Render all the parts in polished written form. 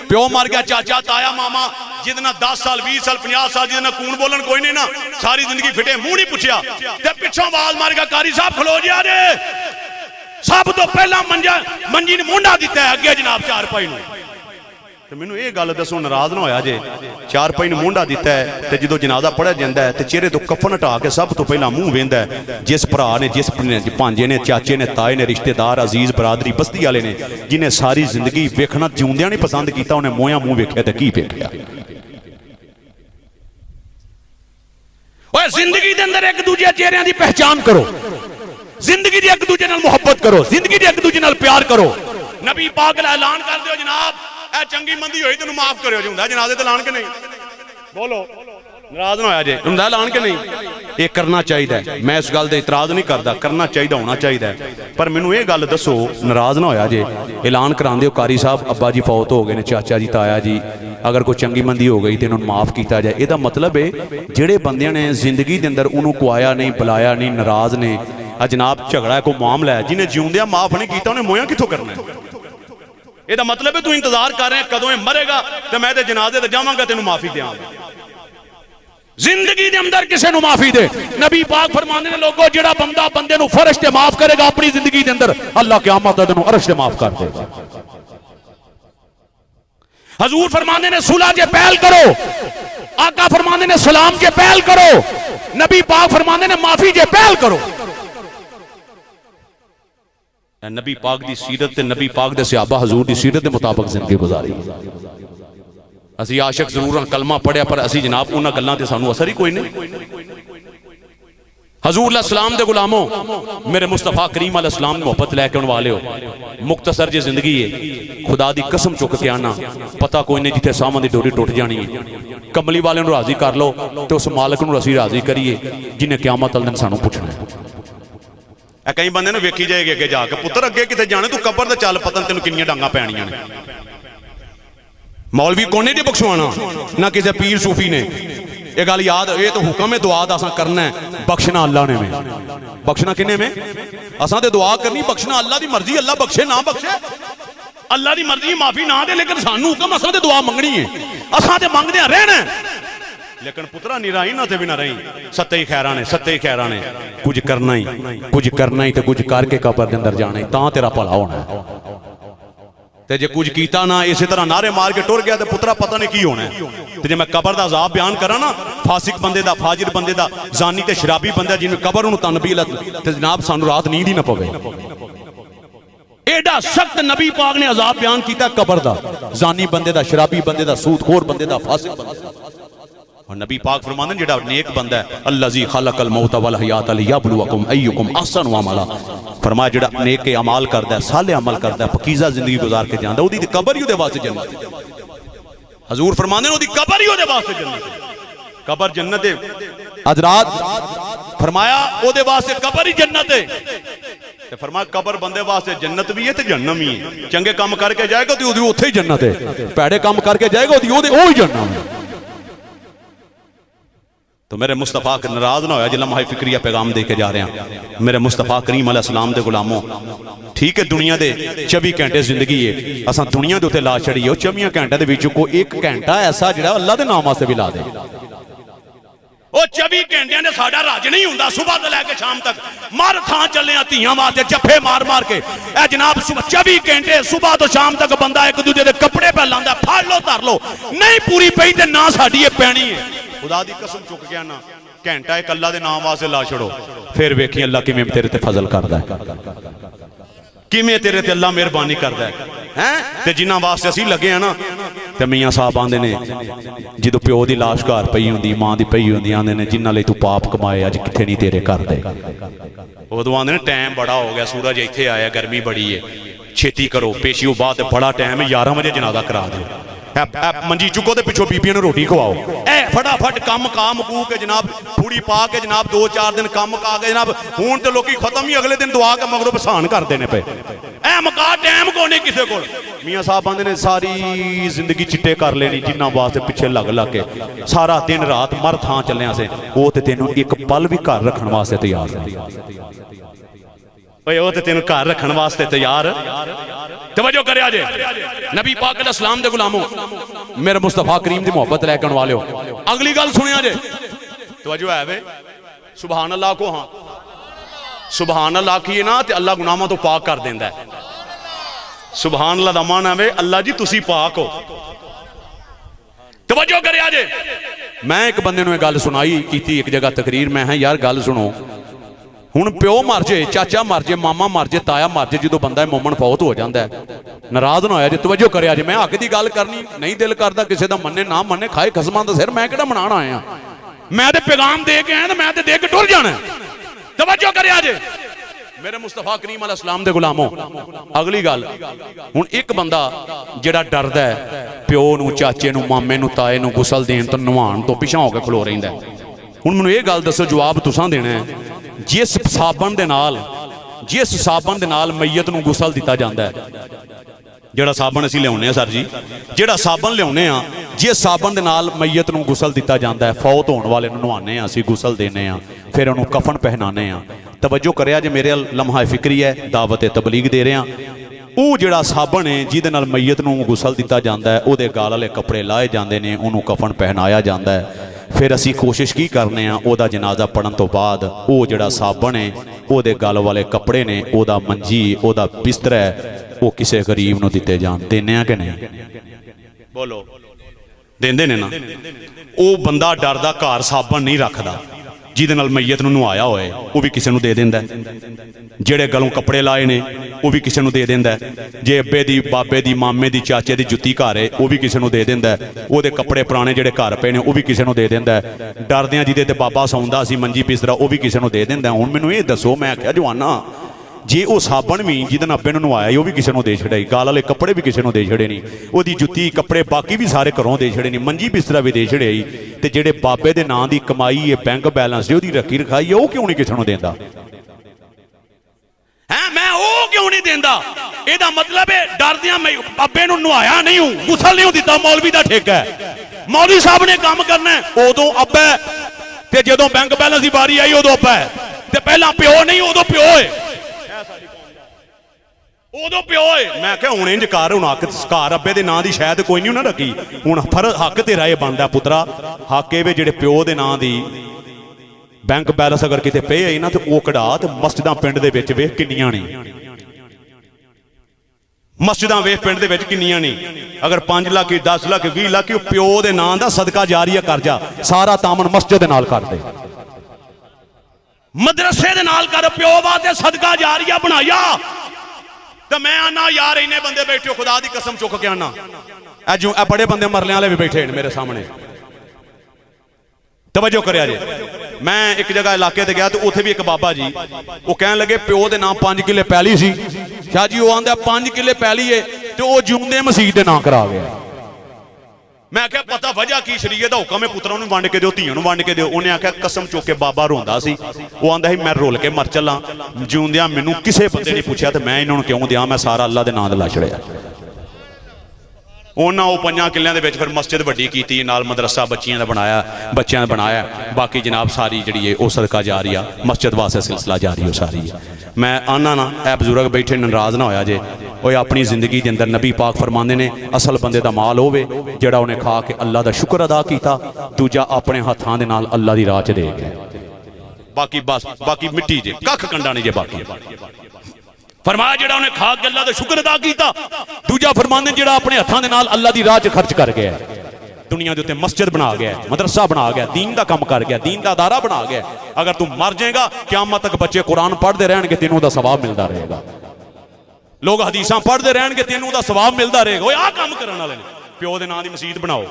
प्यो मर गया, चाचा ताया मामा जिद 10 साल 20 साल 50 साल जिद कून बोलन कोई नहीं ना, सारी जिंदगी फिटे मुंह नहीं पुछया ते पिछों आवाज मार गया कारी साहब खलो जी जे सब तो पहला मंजी ने मुंडा दिता है अगे जनाब चारपाई नूं। तो मैनू ये गल दसो नाराज ना होया जे चारपाई ने मुंडा दिता है तो जो जनाजा पढ़िया जाता है तो चेहरे तो कफन हटा के सब तो पहला मुंह वेंदा है जिस भरा ने जिस भांजे ने चाचे ने ताए ने रिश्तेदार अजीज बरादरी बस्ती वाले ने जिन्हें सारी जिंदगी वेखना जिउंदियां नहीं पसंद किया उन्हें मोया मुंह वेख्या तो की वेख्या। जिंदगी के अंदर एक दूजे चेहरिया की पहचान करो, जिंदगी की एक दूजे नाल मुहब्बत करो, जिंदगी की एक दूजे नाल प्यार करो। नबी पाक दा ऐलान कर दियो जनाब ए चंगी मंदी होई तेनू माफ करियो जी हुंदा जनाजे ते ऐलान के नहीं बोलो नाराज ना होया जे हुंदा ऐलान के नहीं ये करना चाहिए। मैं इस गल ते इतराज नहीं करता, करना चाहिए होना चाहिए, पर मैनू ये गल दसो नाराज ना होया जे ऐलान करांदे हो कारी साहब अब्बा जी फौत हो गए ने, चाचा जी ताया जी अगर कोई चंगी मंदी हो गई तो इन्होंने माफ़ किया जाए। यदा मतलब है जिहड़े बंदियां ने जिंदगी के अंदर उन्होंने कुआया नहीं बुलाया नहीं नाराज ने जनाब झगड़ा कोई मामला है जिन्हें जिउंदियां माफ नहीं किया उन्हें मोया कित्थों करना है। यदा मतलब है तू इंतजार कर रहे कदों मरेगा तो मैं जनाजे ते जावांगा तेनू माफी देवांगा। जिंदगी के अंदर किसी को माफी दे नबी पाक फरमाते हैं लोगों जिहड़ा बंदा बंदे नू फर्श ते माफ करेगा अपनी जिंदगी के अंदर अल्लाह क़यामत दा दिन अर्श ते माफ कर देगा। हजूर फरमाते ने सुलह जे पहल करो, आका फरमाते ने सलाम जे पहल करो, नबी पाक फरमाते ने माफी जे पहल करो। नबी पाक दी सीरत ते नबी पाक दे सहाबा हजूर दी सीरत दे मुताबिक जिंदगी गुजारी। असी आशिक जरूर कलमा पढ़िया पर असी जनाब उन्हां गल्लां ते सानू असर ही कोई नहीं। हजूर सलाम दे गुलामों मेरे मुस्तफा करीम अलैहिस्सलाम मोहब्बत लैके आने वाले हो मुख्तसर जी जिंदगी है खुदा दी कसम चुक के आना पता कोई नहीं जिथे सामन दी डोरी टुट जानी है। कमली वाले नूं राजी कर लो तो उस मालिक नूं असीं राजी करिए जिन्हें क़यामत वाले दिन सानू पुछना है। कई बंदे ने वेखी जाएगी अगे जाके पुत्र अगे किते जाने तू कबर ते चल पता तेन किनियां डांगा पैणियां ने। मौलवी कोने दी बख्शवाना ना किसी पीर सूफी ने ये गल याद ये तो हुक्म है दुआ दा असां करना है बख्शना अल्लाह ने में बख्शना किने में असां ते दुआ करनी बख्शना अल्लाह दी मर्जी अल्लाह बख्शे ना बख्शे अल्लाह दी मर्जी माफी ना दे लेकिन सानू हुक्म असां ते दुआ मंगनी है असां ते मंगदे रहना लेकिन पुत्रा निराई ना ते भी ना रही सत्ते ही खैरा ने कुछ करना ही ते कुछ करके कबर के अंदर जाना ही तां तेरा भला होना है। ते जे कुछ कीता ना इसी तरह नारे मार के टुर गया तो पुत्रा पता नहीं की होना है। ते जे मैं कबर दा अज़ाब बयान करा ना फासिक बंदे दा फाजिर बंदे दा जानी ते शराबी बंदा जिन्हें कबर नूं तन भी ते जनाब सानू रात नींद ही ना पवे। एडा सख्त नबी पाक ने अज़ाब बयान किया कबर दा जानी बंदे दा शराबी बंदे दा सूदखोर बंदे दा फासिक बंदे दा। और नबी पाक फरमाते हैं जेड़ा नेक बंदा है अल्लज़ी खलक़ल मौत वल हयात लियब्लुवकुम अय्युकुम अहसनु अमला फरमाया जेड़ा नेक के अमाल करदा है साले अमल करदा है पकीज़ा जिंदगी गुजार के जांदा ओदी कबर ही ओदे वास्ते जन्नत। हजूर फरमाते हैं ओदी कबर ही ओदे वास्ते जन्नत। कबर जन्नत है हजरात फरमाया ओदे वास्ते कबर ही जन्नत है। ते फरमाया कबर बंदे वास्ते जन्नत भी है ते जहन्नम भी है। चंगे काम करके जाएगा तो ओदी उत्थे ही जन्नत है, भैड़े काम करके जाएगा ओदी ओदे ओही जहन्नम है। तो मेरे मुस्तफा के नाराज ना होया जिला माही फिक्रिया पैगाम दे के जा रहे हैं मेरे मुस्तफा करीम अलैहिस्सलाम दे गुलामों। ठीक है दुनिया दे 24 घंटे जिंदगी है असा दुनिया दे उत्ते ला छड़ीए 24 घंटे दे विच कोई एक घंटा ऐसा जिहड़ा अल्लाह दे नाम वास्ते भी ला दे। ओ 24 घंटियां ने साडा राज नहीं हुंदा सुबह तो लैके शाम तक मर थां चले धीयां वास्ते जफे मार मार के ए जनाब 24 घंटे सुबह तो शाम तक बंदा एक दूजे दे कपड़े पे लांदा फड़ लो धर लो नहीं पूरी पई ते ना साडी ये पैनी है। खुदा दी कसम चुक गया ना घंटा एक अल्लाह दे नाम वास्ते ला छड़ो फिर वेखी अल्लाह किवें तेरे ते फजल करदा है किवें तेरे ते अल्लाह मेहरबानी करदा है ते जिन्हां वास्ते असीं लगे हैं ना ते मियां साहब आंदे ने जदों प्यो दी लाश घर पई हुंदी मां दी पई हुंदी आंदे ने जिन्हां लई तू पाप कमाए अज किथे नहीं तेरे घर दे उदों आंदे ने टाइम बड़ा हो गया सूरज इत्थे आया गर्मी बड़ी है छेती करो पेशियों बाद बड़ा टाइम है 11 बजे जनाजा करा दो मंजी चुको तो पिछों बीबियां रोटी खवाओ ए फटाफट कम का मुकू के जनाब पूड़ी पा के जनाब 2-4 दिन कम का के जनाब हूं तो लोग खत्म ही अगले दिन दुआ के मगरों बसान कर देने पे ए मका टाइम को नहीं किसी को। मियाँ साहब आंदे ने सारी जिंदगी चिट्टे कर लेनी जिन्ना वास्ते पिछे लग लग के सारा दिन रात मर थां चलिया से वो तो तेनों एक पल भी घर रखने वास्ते तैयार नहीं। वो तो तेनों घर रखने वास्ते तैयार तवज्जो करे जे नबी पाक अलैहि सलाम दे गुलामों मेरे मुस्तफा करीम दी मोहब्बत लैके आने वाले हो। अगली गल सुनिया जे तवज्जो है वे सुभान अल्लाह को। हाँ सुभान अल्लाह की ना ते अल्लाह गुनाहों तो पाक कर देंदा है। सुभान अल्लाह दा माना है अल्लाह जी तुसी पाक हो। तवज्जो करे जे मैं एक बंदे नूं गल सुनाई की एक जगह तकरीर मैं है यार गल सुनो हुण प्यो मर जे चाचा मर जे मामा मर जे ताया मर जे जो बंदा मोमन फौत हो जाता है नाराज ना होया जे तवज्जो करे जे मैं हक की गल करनी नहीं दिल करता किसी का मन्ने ना मन्ने खाए खसमां दा सिर मैं किहड़ा मनाना आया मैं तो पैगाम दे के आया मैं तो दे के टुर जाना। तवज्जो करे जे मेरे मुस्तफा करीम अलैहि सलाम दे गुलामों अगली गल हुण एक बंदा जिहड़ा डरदा है प्यो नूं चाचे नूं मामे नूं ताए नूं गुसल देण तो नवाण तो पिछां हो के खलो रहिंदा है। हुण मैनूं ये गल दसो जवाब तुसां देना है जिस साबन दे नाल मैयत नूं गुसल दिता जांदा है जिहड़ा साबन असीं लियाउने सर जी जिहड़ा साबन लियाउने जिस साबन दे नाल मैयत नूं गुसल दिता जांदा है फौत होने वाले नूं नवाने असीं गुसल देने फिर उहनूं कफन पहनाने तवज्जो करिया जे मेरे लम्हा फिक्री है दावत तबलीग दे रहा वो जिहड़ा साबन है जिहदे नाल मैयत नूं गुसल दिता जांदा है उहदे गाल वाले कपड़े लाए जांदे ने उहनूं कफन पहनाया जांदा है। फिर असी कोशिश की करने ओदा जनाजा पढ़न तो बाद वो जिहड़ा साबन है ओदे गल वाले कपड़े ने ओदा मंजी ओदा बिस्तर है वो किसी गरीब नूं दिते जान देने कि नहीं बोलो देंदे ने ना। वो बंदा डरदा घर साबन नहीं रखदा जिहदे नाल मैयत नूं नवाया होए वो भी किसी नूं दे दिंदा जिहड़े गलों कपड़े लाए ने वो भी किसी नूं दे दिंदा जे अब्बे दी बाबे दी मामे दी चाचे दी जुत्ती घर है वो भी किसी नूं दे दिंदा ओहदे कपड़े पुराने जिहड़े घर पे ने वो भी किसी नूं दे दिंदा डरदियां जिहदे ते बाबा सौंदा सी मंजी बिस्तरा वो भी किसी नूं दे दिंदा। हुण मैनूं ये दसो मैं आख्या जवाना जे वो साबन भी जिहदे नाल अब्बे नूं नवाया वो भी किसी नूं दे छड़ाई गाल वाले कपड़े भी किसी नूं दे छड़े नहीं ओहदी जुत्ती कपड़े बाकी भी सारे घरों दे छड़े नहीं मंजी बिस्तरा भी दे छड़ियाई ते जिहड़े बाबे दे नां दी कमाई है बैंक बैलेंस है ओहदी रखी रखाई है वो क्यों नहीं किसी नूं देंदा है मैं वो क्यों नहीं देंदा एदा मतलब है डरदियां मैं अब्बे नूं नवाया नहीं हूं गुसल नहीं दिता मौलवी दा ठेका है मौलवी साहब ने काम करना है उदों अब्बा ते जदों बैंक बैलेंस की बारी आई उदों अब्बा ते पहला प्यो नहीं उदों प्यो है उदों प्यो है। मैं क्या हुण इंज कर हुण हक घर अब्बे दे नां दी शायद कोई नहीं उन्हें रखी हुण फर हक तेरा ये बनदा पुत्रा हक ये जिहड़े प्यो दे नां दी बैंक बैलेंस अगर किते पे आई ना तो वो कढ़ा तो मस्जिदां पिंड दे विच वेख किन्नियां ने मस्जिदां वेख पिंड दे विच किन्नियां ने अगर 5 लाख 10 लाख 20 लाख प्यो दे नां दा सदका जारिया कर जा सारा तामन मस्जिद दे नाल कर दे मदरसे दे नाल कर प्यो वास्ते सदका जारिया बनाया तो मैं आना यार इन्ने बंदे बैठे खुदा दी कसम चुक के आना अज बड़े बंदे मरने वाले भी बैठे मेरे सामने। तवज्जो करिया जे मैं एक जगह इलाके ते गया तो उत्थे भी एक बाबा जी वो कहने लगे प्यो दे नाम 5 किले पैली सी शाह जी वो आंदा 5 किले पैली है तो वो जिउंदे मसीह दे नाम करा गया। मैं क्या पता वजह की शरीयत दा हुक्म है पुत्रों नूं वंड के दिओ धीआं नूं वंड के दिओ उन्हें आख्या कसम चुक के बाबा रोंदा सी वो आंदा सी मैं रोल के मर चला जिउंदियां मैनूं किसी बंदे ने पूछा तो मैं इन्हां नूं क्यों दियां मैं सारा अल्लाह दे नाम दा ला छड़िया। उन्होंने वो 5 किलियां दे विच फिर मस्जिद वड्डी कीती नाल मदरसा बच्चियां दा बनाया बाकी जनाब सारी जिहड़ी है वो सदका जारी आ मस्जिद वास्ते सिलसिला जारी हो सारी है। मैं आना ना ए बजुर्ग बैठे नाराज ना होया जे वो अपनी जिंदगी के अंदर नबी पाक फरमाते ने असल बंदे दा माल होवे जिहड़ा उन्हें खा के अल्लाह दा शुक्र अदा कीता दूजा अपने हत्थां दे नाल अल्लाह दी राह च दे गया बाकी बस बाकी मिट्टी जे कख कंडा नहीं जे बाकी फरमाया जिहड़ा उन्हें खा के अल्लाह दा शुक्र अदा कीता दूजा फरमांदे जिहड़ा अपने हत्थां दे नाल अल्लाह दी राह च खर्च कर गया दुनिया के उत्ते मस्जिद बना गया मदरसा बना गया दीन का काम कर गया दीन का अदारा बना गया। अगर तू मर जाएगा क़यामत तक बच्चे कुरान पढ़ते रहेंगे तेनों दा सवाब मिलता रहेगा लोग हदीसां पढ़ते रहेंगे तेनों दा सवाब मिलता रहेगा। आ काम करने वाले प्यो दे नां दी मसीत बनाओ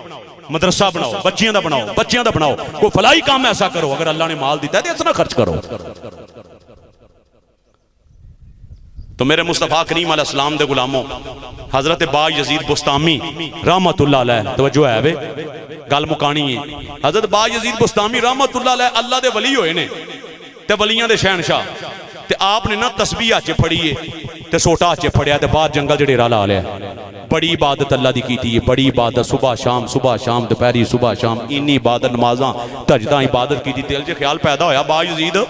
मदरसा बनाओ बच्चियां दा बनाओ कोई फलाई काम ऐसा करो अगर अल्लाह ने माल दिता है तो इतना खर्च करो। तो मेरे मुस्तफा करीम अलैहि सलाम दे गुलामों हजरत बा यजीद बुस्तामी रहमतुल्लाह अलैह तवज्जो है वे गल मुकानी है हजरत बा यजीद बुस्तामी रहमतुल्लाह अलैह अल्लाह दे वली होए ने ते वलियां दे शहनशाह ते आपने ना तस्बीह हाथ च फड़ी है ते सोटा हाथ च फड़िया ते बाहर जंगल च डेरा ला लिया बड़ी इबादत अल्लाह दी कीती है बड़ी इबादत सुबह शाम दोपहरी सुबह शाम इन्नी इबादत नमाज़ां तजदा इबादत की दिल च ख्याल पैदा होया बा यजीद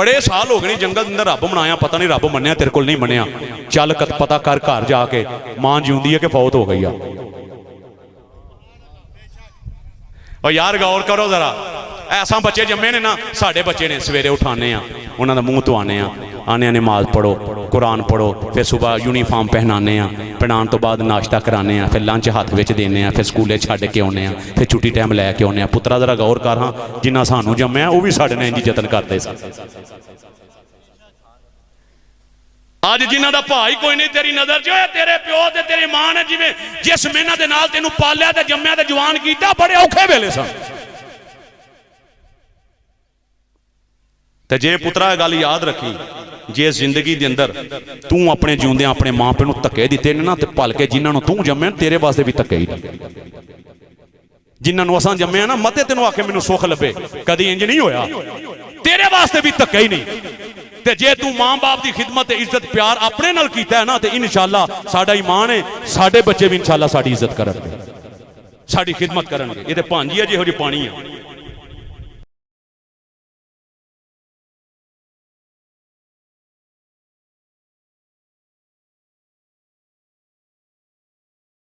बड़े साल हो गए जंगल अंदर रब बनाया, पता नहीं रब मन्या तेरे को नहीं मन्या, चल पता कर घर जाके मां जिउंदी है कि फौत हो गई है। और यार गौर करो जरा, ऐसा बच्चे जम्मे ने ना, साढ़े बच्चे ने सवेरे उठाने उन्होंने मुंह धुआने आने नमाज पढ़ो, कुरान पढ़ो, फिर सुबह यूनीफॉर्म पहनाने पहनाने तो बाद नाश्ता कराने, फिर लंच हाथ में देने, फिर स्कूले छड्ड के आने, फिर छुट्टी टाइम लैके आने। पुत्रा जरा गौर कर, हाँ जिन्ना सानू जम्मिया वो भी साढ़े इंज जतन करते सन। अज जिन्हों का भाई कोई नहीं तेरी नजर च, तेरे प्यो ते तेरी मां ने जिवें जिस मेहनत के नाल तेनू पालिया ते जम्मिया ते जवान कीता, बड़े औखे वेले सन। ते जे पुत्रा गल याद रखी, जे जिंदगी के अंदर तू अपने जिउंदे अपने मां प्यो धक्के दिते ने ना, तो भल के जिन्होंने तू जम्मिया तेरे वास्ते भी धक्के ही नहीं। जिन्होंने असां जम्मिया ना, मते तेनों आके मैनू सुख लभे, कदी इंज नहीं होया, तेरे वास्ते भी धक्के ही नहीं। ते जे तू मां बाप की खिदमत इज्जत प्यार अपने नाल कीता है ना, तो इंशाअल्लाह साडा ईमान है, साडे बच्चे भी इंशाअल्लाह साडी इज्जत करनगे, साडी खिदमत करनगे। ये ते भांजी है जिहो जी पानी है।